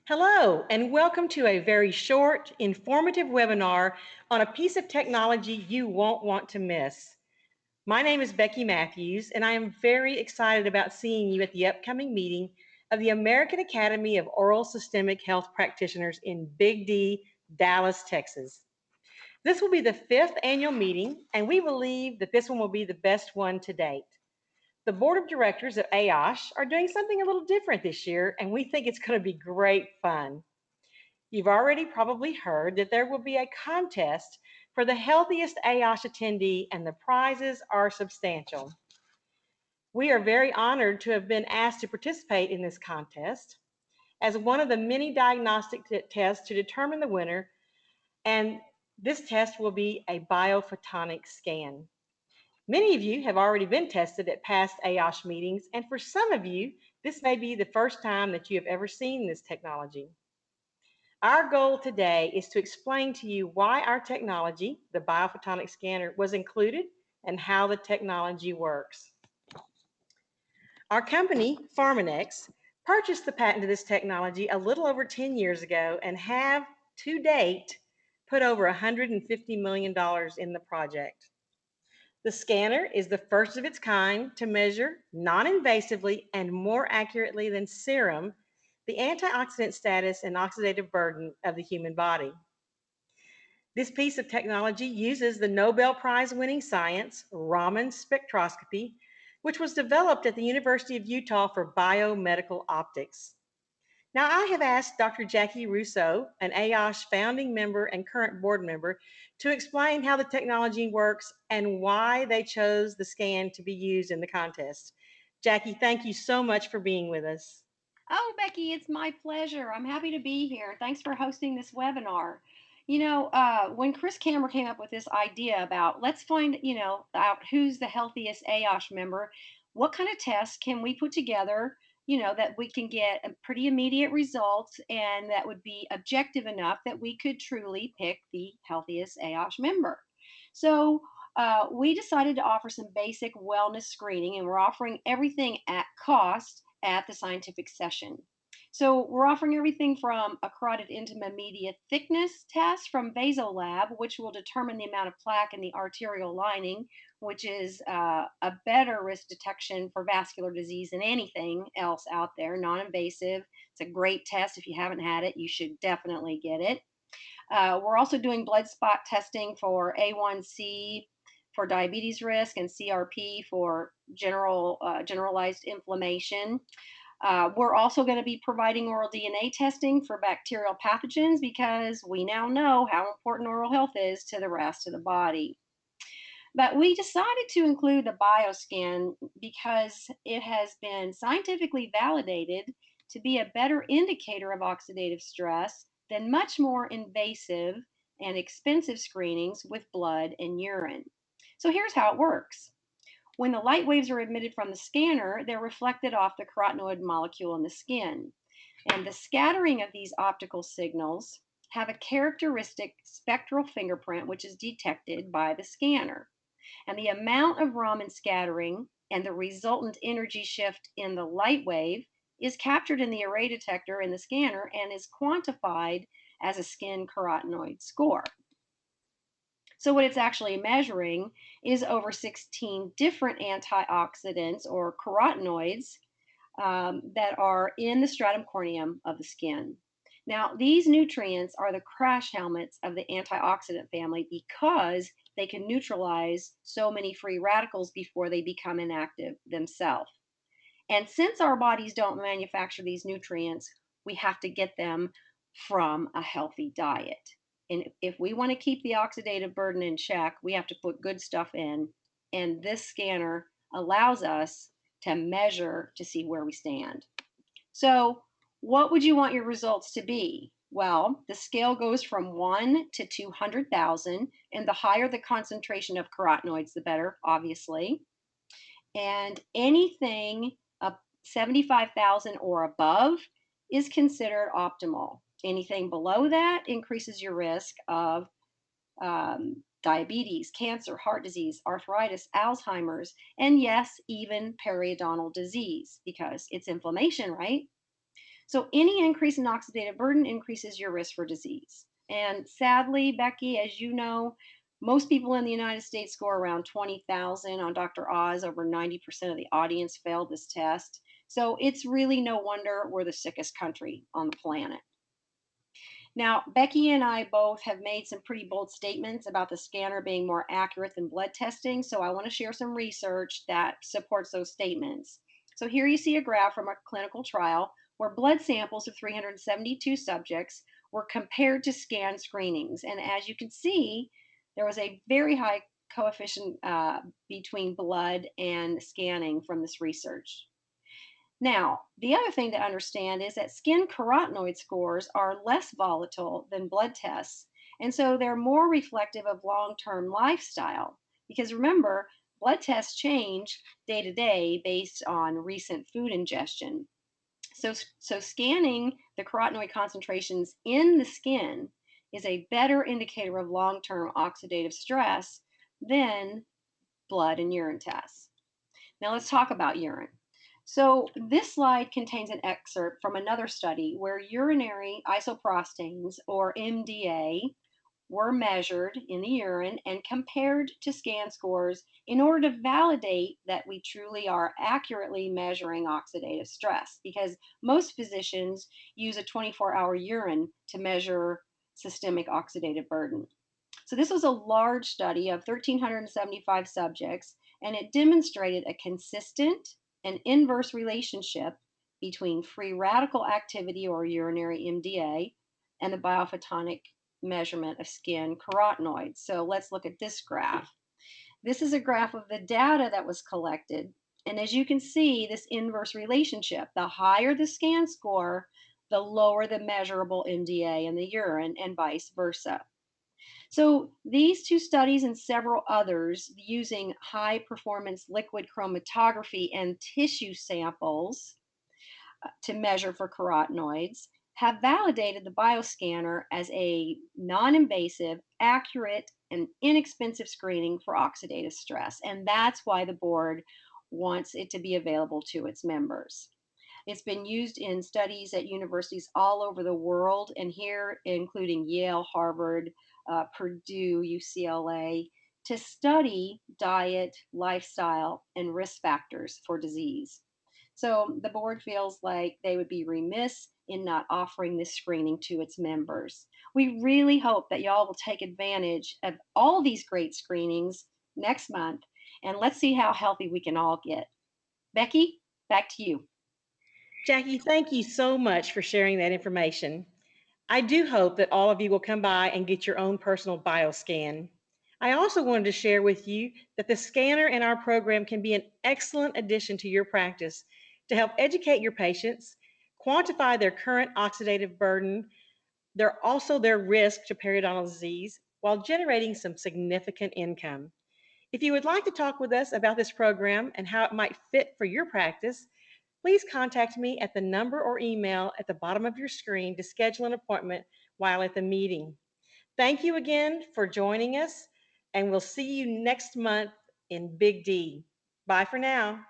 Hello, and welcome to a very short, informative webinar on a piece of technology you won't want to miss. My name is Becky Matthews, and I am very excited about seeing you at the upcoming meeting of the American Academy of Oral Systemic Health Practitioners in Big D, Dallas, Texas. This will be the 5th annual meeting, and we believe that this one will be the best one to date. The board of directors of AAOSH are doing something a little different this year, and we think it's going to be great fun. You've already probably heard that there will be a contest for the healthiest AAOSH attendee, and the prizes are substantial. We are very honored to have been asked to participate in this contest as one of the many diagnostic tests to determine the winner, and this test will be a biophotonic scan. Many of you have already been tested at past AAOSH meetings, and for some of you, this may be the first time that you have ever seen this technology. Our goal today is to explain to you why our technology, the biophotonic scanner, was included and how the technology works. Our company, Pharmanex, purchased the patent to this technology a little over 10 years ago and have, to date, put over $150 million in the project. The scanner is the first of its kind to measure non-invasively and more accurately than serum the antioxidant status and oxidative burden of the human body. This piece of technology uses the Nobel Prize winning science, Raman spectroscopy, which was developed at the University of Utah for biomedical optics. Now, I have asked Dr. Jackie Rousseau, an AAOSH founding member and current board member, to explain how the technology works and why they chose the scan to be used in the contest. Jackie, thank you so much for being with us. Oh, Becky, it's my pleasure. I'm happy to be here. Thanks for hosting this webinar. When Chris Cameron came up with this idea about let's find, out who's the healthiest AOSH member, what kind of tests can we put together, that we can get a pretty immediate results and that would be objective enough that we could truly pick the healthiest AOSH member. So we decided to offer some basic wellness screening, and we're offering everything at cost at the scientific session. So we're offering everything from a carotid intima media thickness test from Vasolab, which will determine the amount of plaque in the arterial lining, which is a better risk detection for vascular disease than anything else out there, non-invasive. It's a great test. If you haven't had it, you should definitely get it. We're also doing blood spot testing for A1C for diabetes risk and CRP for generalized inflammation. We're also going to be providing oral DNA testing for bacterial pathogens because we now know how important oral health is to the rest of the body. But we decided to include the bioscan because it has been scientifically validated to be a better indicator of oxidative stress than much more invasive and expensive screenings with blood and urine. So here's how it works. When the light waves are emitted from the scanner, they're reflected off the carotenoid molecule in the skin. And the scattering of these optical signals have a characteristic spectral fingerprint, which is detected by the scanner. And the amount of Raman scattering and the resultant energy shift in the light wave is captured in the array detector in the scanner and is quantified as a skin carotenoid score. So what it's actually measuring is over 16 different antioxidants or carotenoids that are in the stratum corneum of the skin. Now, these nutrients are the crash helmets of the antioxidant family because they can neutralize so many free radicals before they become inactive themselves. And since our bodies don't manufacture these nutrients, we have to get them from a healthy diet. And if we want to keep the oxidative burden in check, we have to put good stuff in. And this scanner allows us to measure to see where we stand. So, what would you want your results to be? Well, the scale goes from 1 to 200,000, and the higher the concentration of carotenoids, the better, obviously. And anything up 75,000 or above is considered optimal. Anything below that increases your risk of diabetes, cancer, heart disease, arthritis, Alzheimer's, and yes, even periodontal disease because it's inflammation, right? So any increase in oxidative burden increases your risk for disease. And sadly, Becky, as you know, most people in the United States score around 20,000 on Dr. Oz. Over 90% of the audience failed this test. So it's really no wonder we're the sickest country on the planet. Now, Becky and I both have made some pretty bold statements about the scanner being more accurate than blood testing. So I want to share some research that supports those statements. So here you see a graph from a clinical trial where blood samples of 372 subjects were compared to scan screenings. And as you can see, there was a very high coefficient between blood and scanning from this research. Now, the other thing to understand is that skin carotenoid scores are less volatile than blood tests, and so they're more reflective of long term lifestyle. Because remember, blood tests change day to day based on recent food ingestion. So scanning the carotenoid concentrations in the skin is a better indicator of long term oxidative stress than blood and urine tests. Now let's talk about urine. So this slide contains an excerpt from another study where urinary isoprostanes, or MDA, were measured in the urine and compared to scan scores in order to validate that we truly are accurately measuring oxidative stress, because most physicians use a 24-hour urine to measure systemic oxidative burden. So this was a large study of 1,375 subjects, and it demonstrated a consistent and inverse relationship between free radical activity, or urinary MDA, and the biophotonic measurement of skin carotenoids. So let's look at this graph. This is a graph of the data that was collected. And as you can see, this inverse relationship, the higher the scan score, the lower the measurable MDA in the urine, and vice versa. So these two studies and several others using high performance liquid chromatography and tissue samples to measure for carotenoids have validated the bioscanner as a non-invasive, accurate, and inexpensive screening for oxidative stress. And that's why the board wants it to be available to its members. It's been used in studies at universities all over the world, and here, including Yale, Harvard, Purdue, UCLA, to study diet, lifestyle, and risk factors for disease. So the board feels like they would be remiss in not offering this screening to its members. We really hope that y'all will take advantage of all these great screenings next month, and let's see how healthy we can all get. Becky, back to you. Jackie, thank you so much for sharing that information. I do hope that all of you will come by and get your own personal bioscan. I also wanted to share with you that the scanner in our program can be an excellent addition to your practice to help educate your patients, quantify their current oxidative burden, their risk to periodontal disease, while generating some significant income. If you would like to talk with us about this program and how it might fit for your practice, please contact me at the number or email at the bottom of your screen to schedule an appointment while at the meeting. Thank you again for joining us, and we'll see you next month in Big D. Bye for now.